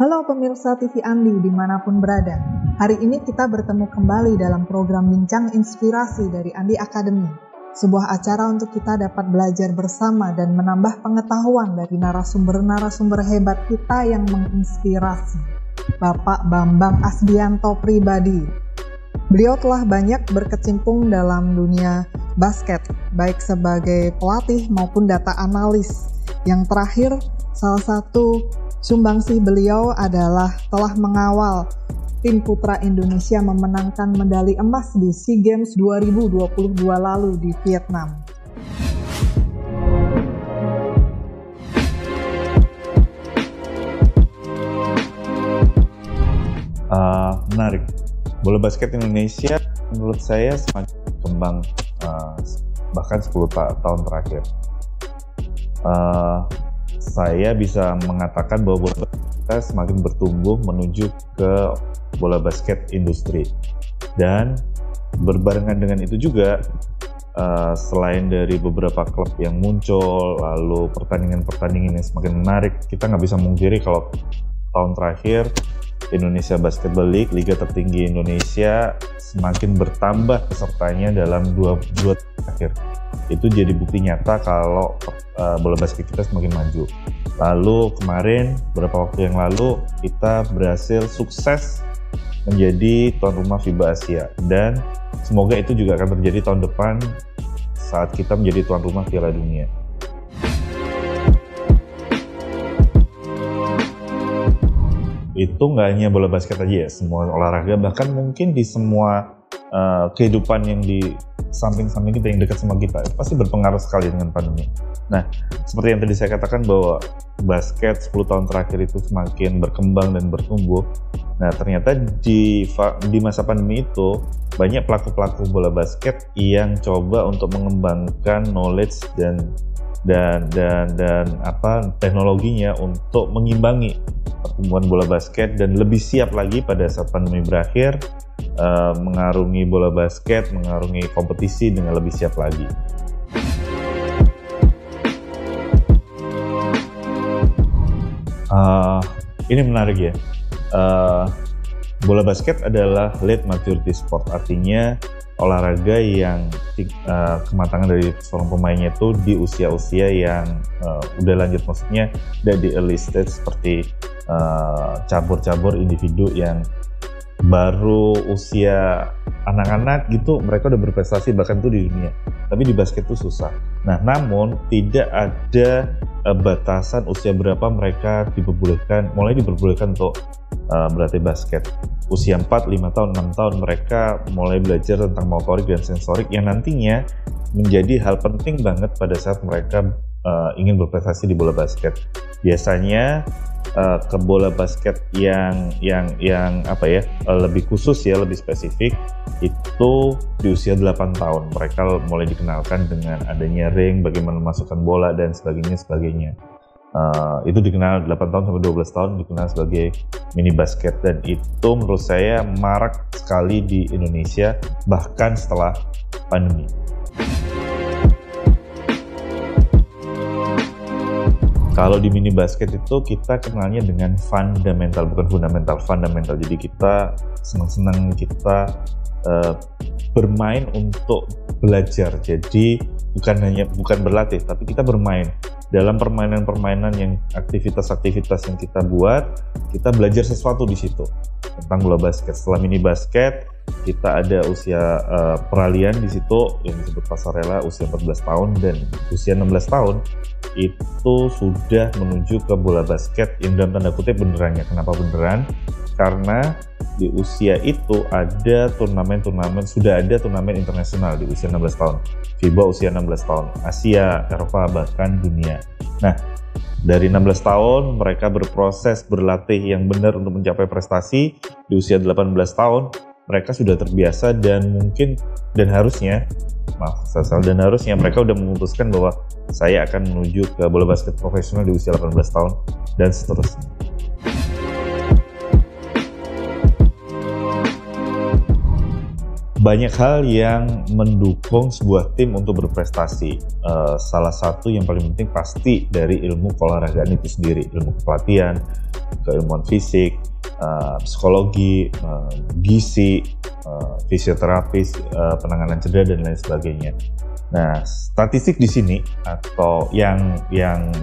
Halo pemirsa TV Andi dimanapun berada. Hari ini kita bertemu kembali dalam program Bincang Inspirasi dari Andi Academy. Sebuah acara untuk kita dapat belajar bersama dan menambah pengetahuan dari narasumber-narasumber hebat kita yang menginspirasi. Bapak Bambang Asdianto pribadi. Beliau telah banyak berkecimpung dalam dunia basket, baik sebagai pelatih maupun data analis. Yang terakhir, salah satu sumbangsih beliau adalah telah mengawal tim putra Indonesia memenangkan medali emas di SEA Games 2022 lalu di Vietnam. Menarik. Bola basket Indonesia menurut saya semakin berkembang bahkan 10 tahun terakhir. Saya bisa mengatakan bahwa bola basket kita semakin bertumbuh menuju ke bola basket industri. Dan berbarengan dengan itu juga, selain dari beberapa klub yang muncul, lalu pertandingan-pertandingan yang semakin menarik, kita nggak bisa memungkiri kalau tahun terakhir Indonesia Basketball League, liga tertinggi Indonesia, semakin bertambah pesertanya dalam dua terakhir. Itu jadi bukti nyata kalau bola basket kita semakin maju. Lalu kemarin, beberapa waktu yang lalu, kita berhasil sukses menjadi tuan rumah FIBA Asia. Dan semoga itu juga akan terjadi tahun depan saat kita menjadi tuan rumah Piala Dunia. Itu nggak hanya bola basket aja ya, semua olahraga, bahkan mungkin di semua kehidupan yang di samping-samping kita yang dekat sama kita pasti berpengaruh sekali dengan pandemi. Nah, seperti yang tadi saya katakan bahwa basket 10 tahun terakhir itu semakin berkembang dan bertumbuh. Nah, ternyata di masa pandemi itu banyak pelaku-pelaku bola basket yang coba untuk mengembangkan knowledge dan teknologinya untuk mengimbangi pertumbuhan bola basket dan lebih siap lagi pada saat pandemi berakhir, mengarungi bola basket, mengarungi kompetisi dengan lebih siap lagi. Ini menarik ya. Bola basket adalah late maturity sport, artinya olahraga yang kematangan dari seorang pemainnya itu di usia-usia yang udah lanjut, maksudnya dari early stage seperti cabur-cabur individu yang baru usia anak-anak gitu, mereka udah berprestasi bahkan tuh di dunia. Tapi di basket tuh susah. Nah, namun tidak ada batasan usia berapa mereka mulai diperbolehkan untuk berlatih basket. Usia 4, 5 tahun, 6 tahun mereka mulai belajar tentang motorik dan sensorik yang nantinya menjadi hal penting banget pada saat mereka ingin berprestasi di bola basket. Biasanya ke bola basket yang lebih khusus ya, lebih spesifik itu di usia 8 tahun mereka mulai dikenalkan dengan adanya ring, bagaimana memasukkan bola dan sebagainya. Itu dikenal 8 tahun sampai 12 tahun dikenal sebagai mini basket, dan itu menurut saya marak sekali di Indonesia bahkan setelah pandemi. Kalau di mini basket itu kita kenalnya dengan fundamental, bukan fundamental. Jadi kita senang-senang kita bermain untuk belajar. Jadi bukan berlatih, tapi kita bermain. Dalam permainan-permainan yang aktivitas-aktivitas yang kita buat, kita belajar sesuatu di situ tentang bola basket. Setelah mini basket, kita ada usia peralihan di situ yang disebut pasarela, usia 14 tahun, dan usia 16 tahun itu sudah menuju ke bola basket yang dalam tanda kutip benerannya. Kenapa beneran? Karena di usia itu ada sudah ada turnamen internasional di usia 16 tahun. FIBA usia 16 tahun, Asia, Eropa, bahkan dunia. Nah, dari 16 tahun mereka berproses berlatih yang benar untuk mencapai prestasi. Di usia 18 tahun mereka sudah terbiasa dan harusnya mereka udah memutuskan bahwa saya akan menuju ke bola basket profesional di usia 18 tahun dan seterusnya. banyak hal yang mendukung sebuah tim untuk berprestasi. Salah satu yang paling penting pasti dari ilmu keolahragaan itu sendiri, ilmu kepelatihan, keilmuan fisik, psikologi, gizi, fisioterapis, penanganan cedera dan lain sebagainya. Nah, statistik di sini atau yang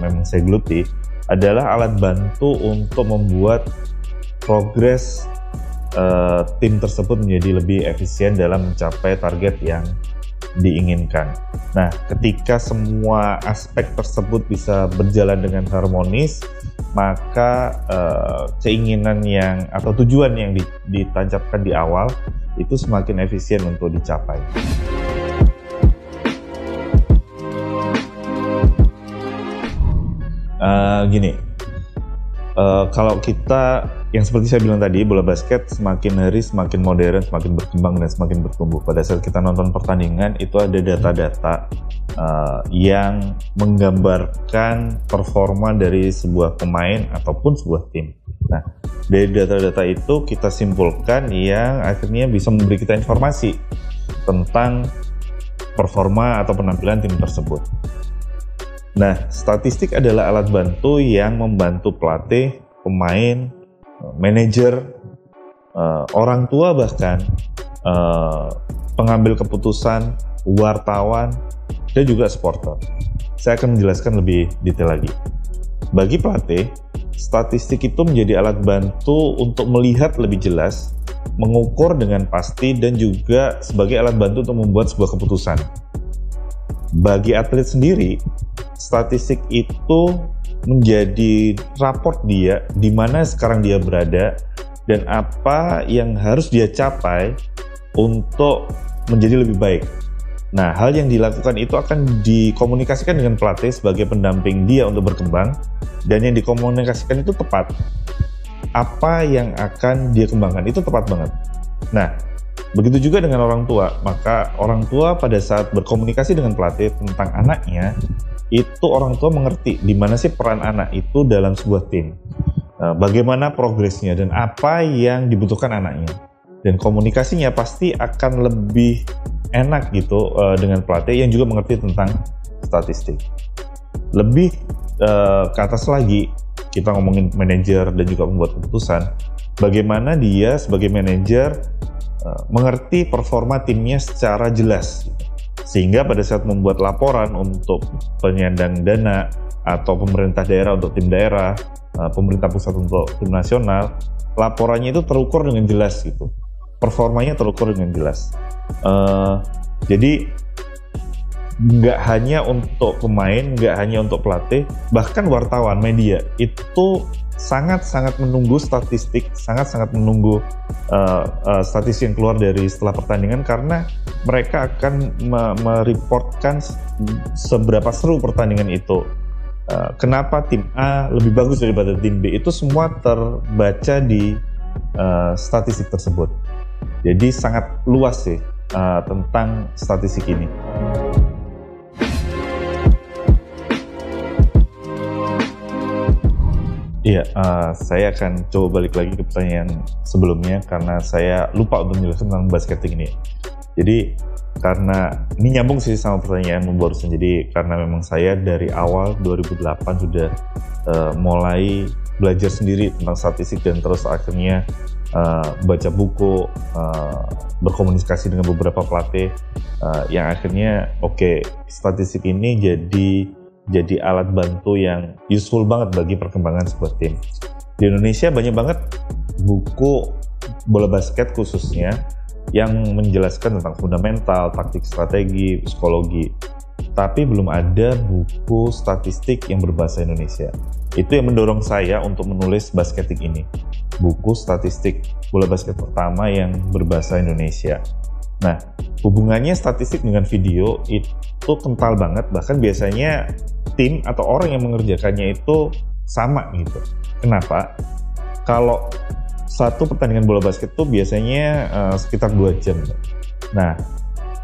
memang saya geluti adalah alat bantu untuk membuat progres tim tersebut menjadi lebih efisien dalam mencapai target yang diinginkan. Nah, ketika semua aspek tersebut bisa berjalan dengan harmonis, maka keinginan yang atau tujuan yang ditancapkan di awal itu semakin efisien untuk dicapai. Kalau kita yang seperti saya bilang tadi, bola basket semakin hari semakin modern, semakin berkembang dan semakin bertumbuh. Pada saat kita nonton pertandingan itu ada data-data yang menggambarkan performa dari sebuah pemain ataupun sebuah tim. Nah, dari data-data itu kita simpulkan yang akhirnya bisa memberi kita informasi tentang performa atau penampilan tim tersebut. Nah, statistik adalah alat bantu yang membantu pelatih, pemain, manajer, orang tua bahkan, pengambil keputusan, wartawan, dan juga supporter. Saya akan menjelaskan lebih detail lagi. Bagi pelatih, statistik itu menjadi alat bantu untuk melihat lebih jelas, mengukur dengan pasti, dan juga sebagai alat bantu untuk membuat sebuah keputusan. Bagi atlet sendiri, statistik itu menjadi raport dia di mana sekarang dia berada dan apa yang harus dia capai untuk menjadi lebih baik. Nah, hal yang dilakukan itu akan dikomunikasikan dengan pelatih sebagai pendamping dia untuk berkembang, dan yang dikomunikasikan itu tepat. Apa yang akan dia kembangkan itu tepat banget. Nah, begitu juga dengan orang tua. Maka orang tua pada saat berkomunikasi dengan pelatih tentang anaknya, itu orang tua mengerti di mana sih peran anak itu dalam sebuah tim, bagaimana progresnya dan apa yang dibutuhkan anaknya, dan komunikasinya pasti akan lebih enak gitu dengan pelatih yang juga mengerti tentang statistik. Lebih ke atas lagi, kita ngomongin manajer dan juga membuat keputusan, bagaimana dia sebagai manajer mengerti performa timnya secara jelas, sehingga pada saat membuat laporan untuk penyandang dana atau pemerintah daerah untuk tim daerah, pemerintah pusat untuk tim nasional, laporannya itu terukur dengan jelas gitu, performanya terukur dengan jelas. Jadi nggak hanya untuk pemain, nggak hanya untuk pelatih, bahkan wartawan, media itu sangat-sangat menunggu statistik, sangat-sangat menunggu statistik yang keluar dari setelah pertandingan, karena mereka akan mereportkan seberapa seru pertandingan itu, kenapa tim A lebih bagus daripada tim B, itu semua terbaca di statistik tersebut. Jadi sangat luas sih tentang statistik ini. Iya, saya akan coba balik lagi ke pertanyaan sebelumnya karena saya lupa untuk menjelaskan tentang basketing ini. Jadi karena ini nyambung sih sama pertanyaan barusan. Jadi karena memang saya dari awal 2008 sudah mulai belajar sendiri tentang statistik dan terus akhirnya baca buku, berkomunikasi dengan beberapa pelatih, yang akhirnya statistik ini jadi alat bantu yang useful banget bagi perkembangan sebuah tim. Di Indonesia banyak banget buku bola basket khususnya yang menjelaskan tentang fundamental, taktik, strategi, psikologi. Tapi belum ada buku statistik yang berbahasa Indonesia. Itu yang mendorong saya untuk menulis Basketik ini. Buku statistik bola basket pertama yang berbahasa Indonesia. Nah, hubungannya statistik dengan video itu kental banget, bahkan biasanya tim atau orang yang mengerjakannya itu sama gitu. Kenapa? Kalau satu pertandingan bola basket itu biasanya sekitar 2 jam. Nah,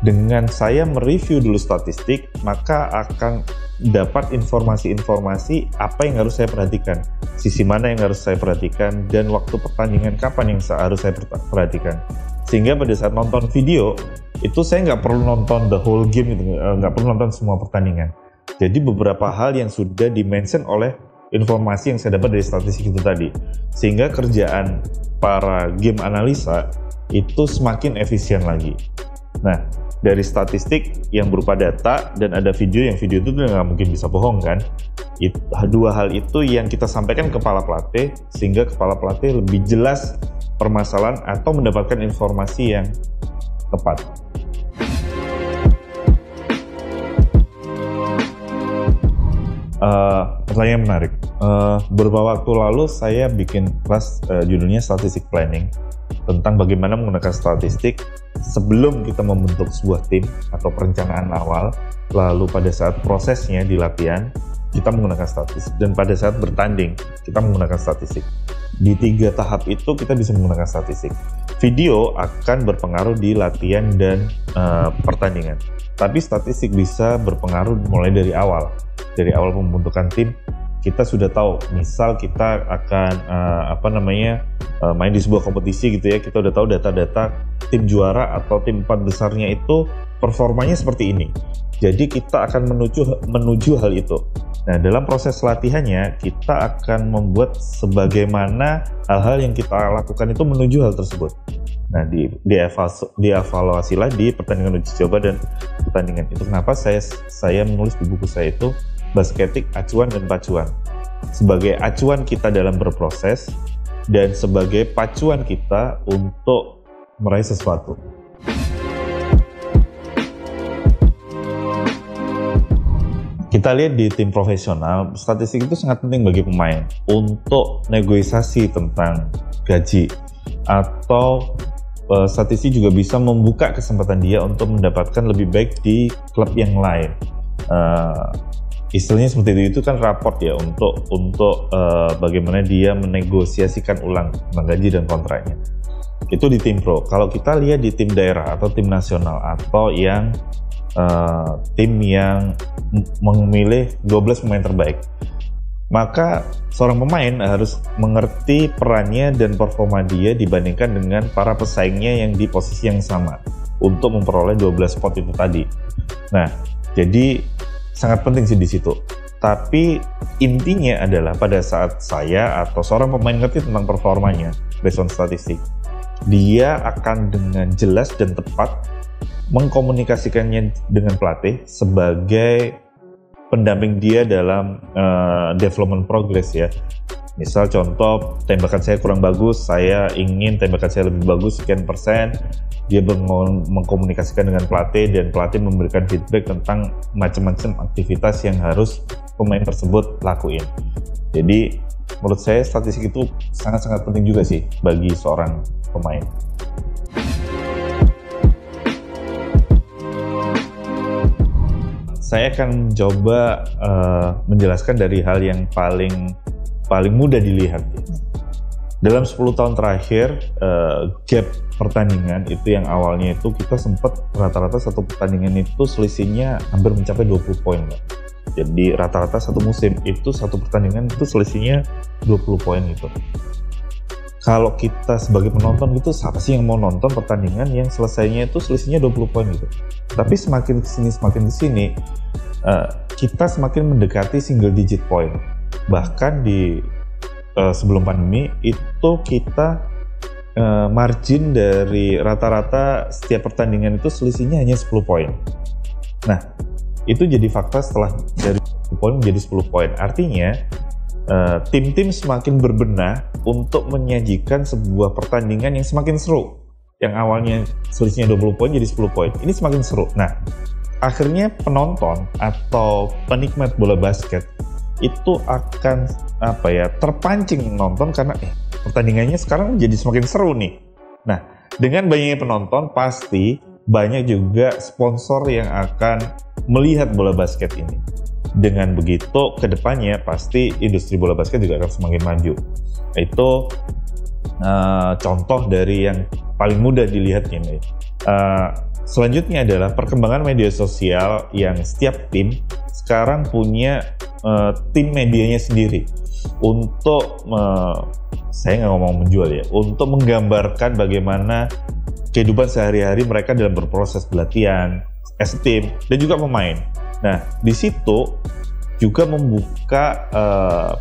dengan saya mereview dulu statistik, maka akan dapat informasi-informasi apa yang harus saya perhatikan, sisi mana yang harus saya perhatikan, dan waktu pertandingan kapan yang harus saya perhatikan. Sehingga pada saat nonton video itu saya nggak perlu nonton the whole game gitu, nggak perlu nonton semua pertandingan. Jadi beberapa hal yang sudah dimention oleh informasi yang saya dapat dari statistik itu tadi, sehingga kerjaan para game analisa itu semakin efisien lagi. Nah, dari statistik yang berupa data dan ada video, yang video itu nggak mungkin bisa bohong kan. Dua hal itu yang kita sampaikan ke kepala pelatih, sehingga kepala pelatih lebih jelas permasalahan atau mendapatkan informasi yang tepat. Pertanyaan menarik. Beberapa waktu lalu saya bikin kelas judulnya Statistic Planning, tentang bagaimana menggunakan statistik sebelum kita membentuk sebuah tim atau perencanaan awal, lalu pada saat prosesnya di latihan kita menggunakan statistik, dan pada saat bertanding kita menggunakan statistik. Di 3 tahap itu kita bisa menggunakan statistik. Video akan berpengaruh di latihan dan pertandingan, tapi statistik bisa berpengaruh mulai dari awal. Dari awal pembentukan tim, kita sudah tahu, misal kita akan main di sebuah kompetisi gitu ya, kita udah tahu data-data tim juara atau tim 4 besarnya itu performanya seperti ini. Jadi kita akan menuju hal itu. Nah, dalam proses latihannya kita akan membuat sebagaimana hal-hal yang kita lakukan itu menuju hal tersebut. Nah, dievaluasilah di pertandingan uji coba dan pertandingan itu. Kenapa saya menulis di buku saya itu Basketik, Acuan dan Pacuan. Sebagai acuan kita dalam berproses dan sebagai pacuan kita untuk meraih sesuatu. Kita lihat di tim profesional, statistik itu sangat penting bagi pemain untuk negosiasi tentang gaji, atau statistik juga bisa membuka kesempatan dia untuk mendapatkan lebih baik di klub yang lain. Istilahnya seperti itu kan raport ya, untuk bagaimana dia menegosiasikan ulang tentang gaji dan kontraknya. Itu di tim pro. Kalau kita lihat di tim daerah atau tim nasional atau yang tim yang memilih 12 pemain terbaik, maka seorang pemain harus mengerti perannya dan performa dia dibandingkan dengan para pesaingnya yang di posisi yang sama untuk memperoleh 12 spot itu tadi. Nah, jadi sangat penting sih di situ. Tapi intinya adalah pada saat saya atau seorang pemain ngerti tentang performanya based on statistik, dia akan dengan jelas dan tepat mengkomunikasikannya dengan pelatih sebagai pendamping dia dalam development progress ya. Misal contoh, tembakan saya kurang bagus, saya ingin tembakan saya lebih bagus sekian persen. Dia mengkomunikasikan dengan pelatih dan pelatih memberikan feedback tentang macam-macam aktivitas yang harus pemain tersebut lakuin. Jadi menurut saya statistik itu sangat-sangat penting juga sih bagi seorang pemain. Saya akan coba menjelaskan dari hal yang paling mudah dilihat. Dalam 10 tahun terakhir, gap pertandingan itu yang awalnya itu kita sempat rata-rata satu pertandingan itu selisihnya hampir mencapai 20 poin. Jadi rata-rata satu musim itu satu pertandingan itu selisihnya 20 poin gitu. Kalau kita sebagai penonton gitu, siapa sih yang mau nonton pertandingan yang selesainya itu selisihnya 20 poin gitu. Tapi semakin kesini, kita semakin mendekati single digit point. Bahkan di sebelum pandemi itu kita margin dari rata-rata setiap pertandingan itu selisihnya hanya 10 poin. Nah, itu jadi fakta setelah dari 10 poin menjadi 10 poin. Artinya tim-tim semakin berbenah untuk menyajikan sebuah pertandingan yang semakin seru. Yang awalnya selisihnya 20 poin jadi 10 poin. Ini semakin seru. Nah, akhirnya penonton atau penikmat bola basket itu akan terpancing nonton karena pertandingannya sekarang jadi semakin seru nih. Nah, dengan banyaknya penonton pasti banyak juga sponsor yang akan melihat bola basket ini. Dengan begitu kedepannya pasti industri bola basket juga akan semakin maju. Itu contoh dari yang paling mudah dilihatnya nih. Selanjutnya adalah perkembangan media sosial yang setiap tim sekarang punya tim medianya sendiri untuk saya nggak ngomong menjual ya, untuk menggambarkan bagaimana kehidupan sehari-hari mereka dalam berproses pelatihan, as a team, dan juga pemain. Nah, di situ juga membuka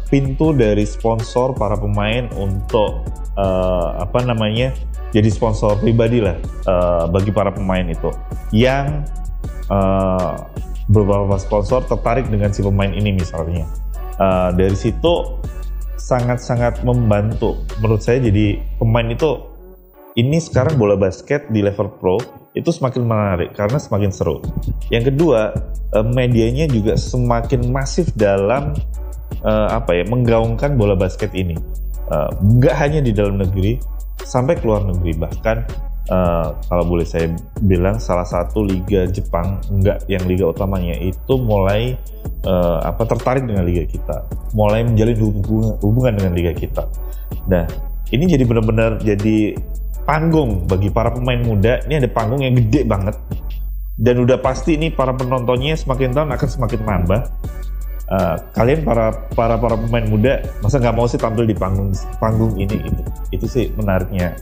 pintu dari sponsor para pemain untuk jadi sponsor pribadi lah bagi para pemain itu, yang beberapa sponsor tertarik dengan si pemain ini misalnya. Dari situ sangat-sangat membantu menurut saya. Jadi pemain itu, ini sekarang bola basket di level pro itu semakin menarik karena semakin seru. Yang kedua, medianya juga semakin masif dalam menggaungkan bola basket ini. Nggak hanya di dalam negeri, sampai ke luar negeri. Bahkan kalau boleh saya bilang, salah satu liga Jepang, yang liga utamanya itu mulai tertarik dengan liga kita, mulai menjalin hubungan dengan liga kita. Nah, ini jadi benar-benar jadi panggung bagi para pemain muda. Ini ada panggung yang gede banget, dan udah pasti ini para penontonnya semakin tahun akan semakin nambah. Kalian para pemain muda, masa nggak mau sih tampil di panggung ini? Itu sih menariknya.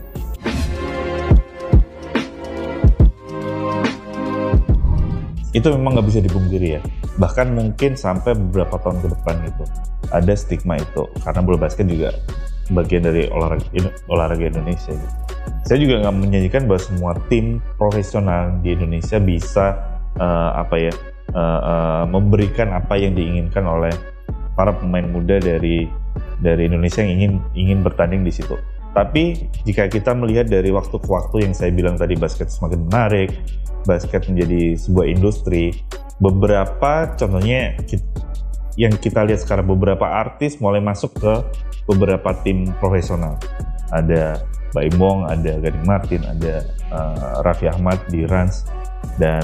Itu memang nggak bisa dipungkiri ya. Bahkan mungkin sampai beberapa tahun ke depan gitu ada stigma itu, karena bola basket juga bagian dari olahraga Indonesia gitu. Saya juga nggak menyanyikan bahwa semua tim profesional di Indonesia bisa memberikan apa yang diinginkan oleh para pemain muda dari Indonesia yang ingin bertanding di situ. Tapi jika kita melihat dari waktu ke waktu yang saya bilang tadi, basket semakin menarik, basket menjadi sebuah industri. Beberapa contohnya yang kita lihat sekarang, beberapa artis mulai masuk ke beberapa tim profesional. Ada Mbak Imbong, ada Gading Martin, ada Raffi Ahmad di Rans, dan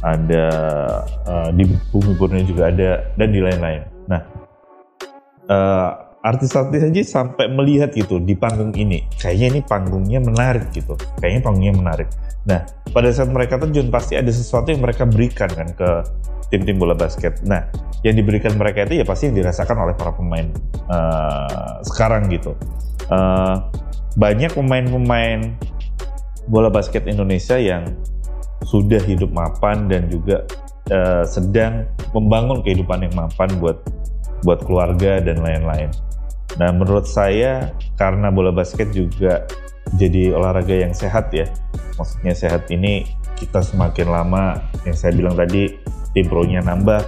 ada di Bumi Purnia juga ada, dan di lain-lain. Nah, artis-artis aja sampai melihat gitu di panggung ini, kayaknya ini panggungnya menarik gitu, Nah, pada saat mereka terjun pasti ada sesuatu yang mereka berikan kan ke tim-tim bola basket. Nah, yang diberikan mereka itu ya pasti yang dirasakan oleh para pemain sekarang gitu. Banyak pemain-pemain bola basket Indonesia yang sudah hidup mapan dan juga sedang membangun kehidupan yang mapan buat keluarga dan lain-lain. Nah, menurut saya karena bola basket juga jadi olahraga yang sehat ya. Maksudnya sehat ini, kita semakin lama, yang saya bilang tadi, tim pro-nya nambah,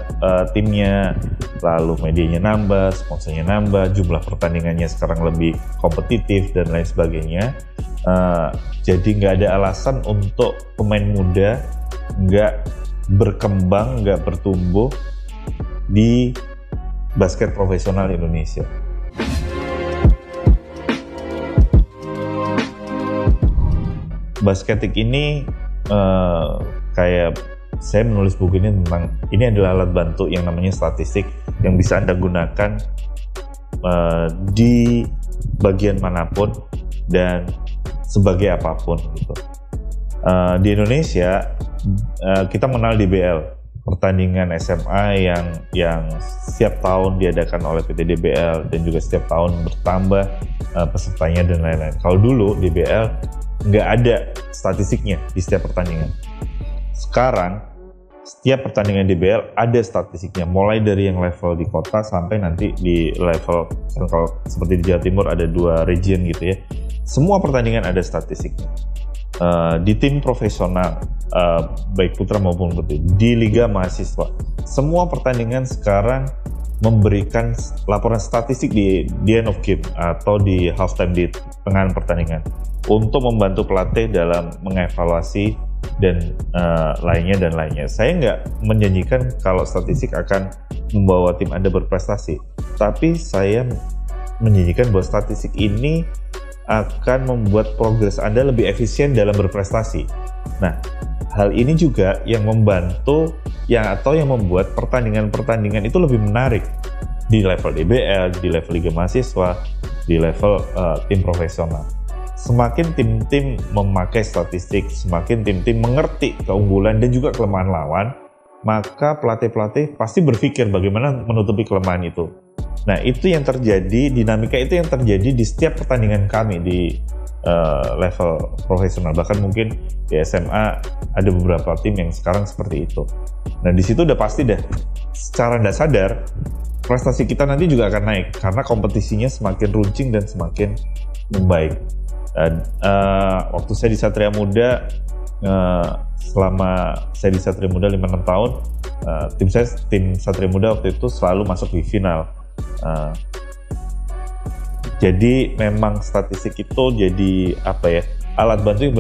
timnya, lalu medianya nambah, sponsornya nambah, jumlah pertandingannya sekarang lebih kompetitif dan lain sebagainya. Jadi nggak ada alasan untuk pemain muda nggak berkembang, nggak bertumbuh di basket profesional Indonesia. Basketik ini kayak saya menulis buku ini tentang, ini adalah alat bantu yang namanya statistik yang bisa Anda gunakan di bagian manapun dan sebagai apapun gitu. Di Indonesia kita mengenal DBL, pertandingan SMA yang setiap tahun diadakan oleh PT DBL dan juga setiap tahun bertambah pesertanya dan lain-lain. Kalau dulu DBL nggak ada statistiknya di setiap pertandingan. Sekarang setiap pertandingan DBL ada statistiknya, mulai dari yang level di kota sampai nanti di level, kalau seperti di Jawa Timur ada 2 region gitu ya. Semua pertandingan ada statistiknya. Di tim profesional baik putra maupun putri, di liga mahasiswa, semua pertandingan sekarang memberikan laporan statistik di end of game atau di halftime, di tengah pertandingan, untuk membantu pelatih dalam mengevaluasi dan lainnya. Saya nggak menjanjikan kalau statistik akan membawa tim Anda berprestasi, tapi saya menjanjikan bahwa statistik ini akan membuat progres Anda lebih efisien dalam berprestasi. Nah, hal ini juga yang membantu yang membuat pertandingan-pertandingan itu lebih menarik di level DBL, di level Liga Mahasiswa, di level tim profesional. Semakin tim-tim memakai statistik, semakin tim-tim mengerti keunggulan dan juga kelemahan lawan, maka pelatih-pelatih pasti berpikir bagaimana menutupi kelemahan itu. Nah, itu yang terjadi, dinamika itu yang terjadi di setiap pertandingan kami di level profesional, bahkan mungkin di SMA ada beberapa tim yang sekarang seperti itu. Nah di situ udah pasti deh, secara nggak sadar prestasi kita nanti juga akan naik karena kompetisinya semakin runcing dan semakin membaik. Dan waktu saya di Satria Muda, selama saya di Satria Muda 5-6 tahun, tim Satria Muda waktu itu selalu masuk di final. Jadi memang statistik itu jadi alat bantu yang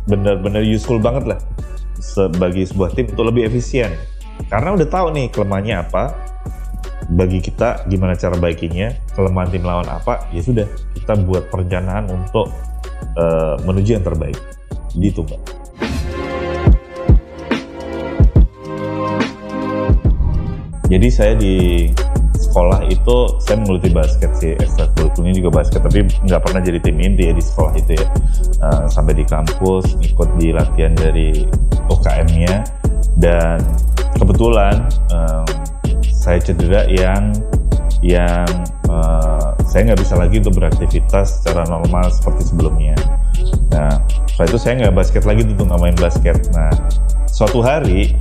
benar-benar useful banget lah bagi sebuah tim untuk lebih efisien. Karena udah tahu nih kelemahannya apa, bagi kita gimana cara baikinya, kelemahan tim lawan apa, ya sudah kita buat perencanaan untuk menuju yang terbaik. Gitu Mbak. Jadi saya di sekolah itu saya menggeluti basket sih, ekstrakurikulernya juga basket, tapi nggak pernah jadi tim inti ya di sekolah itu ya. Sampai di kampus ikut di latihan dari UKM-nya, dan kebetulan saya cedera yang saya nggak bisa lagi untuk beraktivitas secara normal seperti sebelumnya. Nah setelah itu saya nggak basket lagi, untuk nggak main basket. Nah suatu hari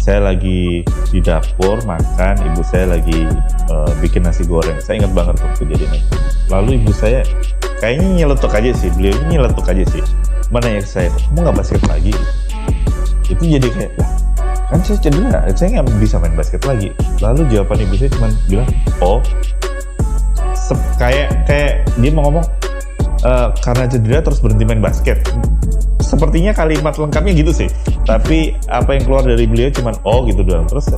saya lagi di dapur makan, ibu saya lagi bikin nasi goreng. Saya ingat banget waktu kejadian itu. Lalu ibu saya kayaknya nyeletuk aja sih, beliau nyeletuk aja sih, menanya ke saya, kamu nggak basket lagi? Itu jadi kayak, lah kan saya cedera, saya nggak bisa main basket lagi. Lalu jawaban ibu saya cuma bilang, oh kayak dia mau ngomong karena cedera terus berhenti main basket. Sepertinya kalimat lengkapnya gitu sih, tapi apa yang keluar dari beliau cuman oh gitu doang. Terus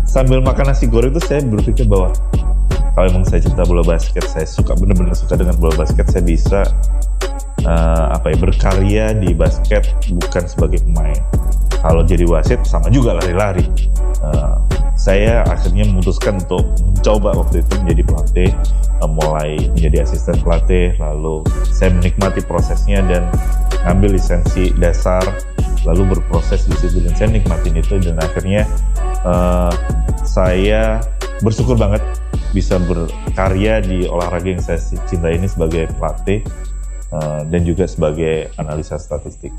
sambil makan nasi goreng itu saya berpikir bahwa kalau emang saya cinta bola basket, saya benar-benar suka dengan bola basket, saya bisa berkarya di basket bukan sebagai pemain. Kalau jadi wasit sama juga lari-lari. Saya akhirnya memutuskan untuk mencoba waktu itu menjadi pelatih, mulai menjadi asisten pelatih, lalu saya menikmati prosesnya dan ngambil lisensi dasar, lalu berproses di situ, dan saya nikmatin itu, dan akhirnya saya bersyukur banget bisa berkarya di olahraga yang saya cintai ini sebagai pelatih dan juga sebagai analisa statistik.